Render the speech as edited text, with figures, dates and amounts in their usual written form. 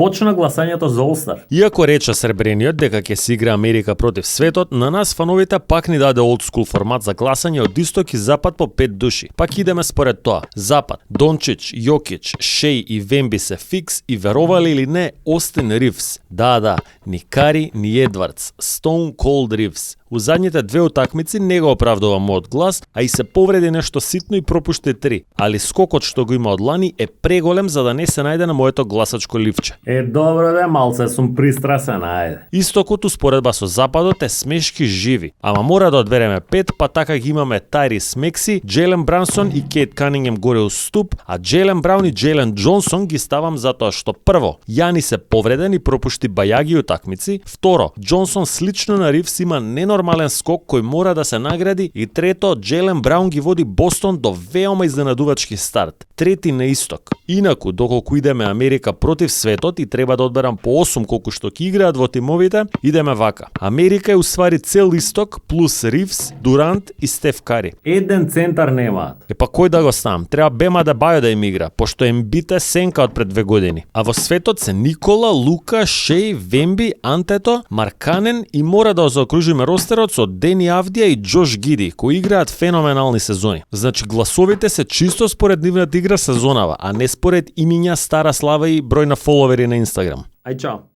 почна гласањето за All-Star. Иако рече Сребрениот дека ќе се игра Америка против светот, на нас фановите пак ни даде олдскул формат за гласање од исток и запад по 5 души. Пак идеме според тоа. Запад, Дончич, Јокич, Шеј и Вемби се фикс и веровали или не, Остин Ривс. Да, ни Кари, ни Едвардс, Stone Cold Ривс. У задните две утакмици не го оправдува мојот глас, а и се повреди нешто ситно и пропушти 3. Али скокот што го има од лани е преголем за да не се најде на моето гласачко ливче. Добро де, малце сум пристрасен, ајде. Истокот успоредба со западот е смешки живи, ама мора да одбереме 5, па така ги имаме Тайрис Мекси, Джейлен Брансон и Кейт Канингем горе у ступ, а Джейлен Браун и Джейлен Джонсон ги ставам затоа што прво, Јани се повреден и пропушти бајаги утакмици, второ, Джонсон слично на Ривс има ненормален скок кој мора да се награди и трето, Джейлен Браун ги води Бостон до веома изненадувачки старт. Трети на исток. Инаку, доколку идеме Америка против светот и треба да одберам по 8 колку што ќе играат во тимовите, идеме вака. Америка е уствари цел исток плюс Ривс, Дурант и Стеф Кари. Еден центар немаат. Па кој да го ставам? Треба Бема да Бајо да им игра, пошто Ембит е сенка од пред 2 години. А во светот се Никола, Лука, Шеј, Вемби, Антето, Марканен и мора да заокружиме ростерот со Дени Авдија и Џош Гиди, кои играат феноменални сезони. Значи гласовите се чисто според нивната игра сезонава, а не според имиња, стара слава и број на фоловери на Инстаграм. Ај чао.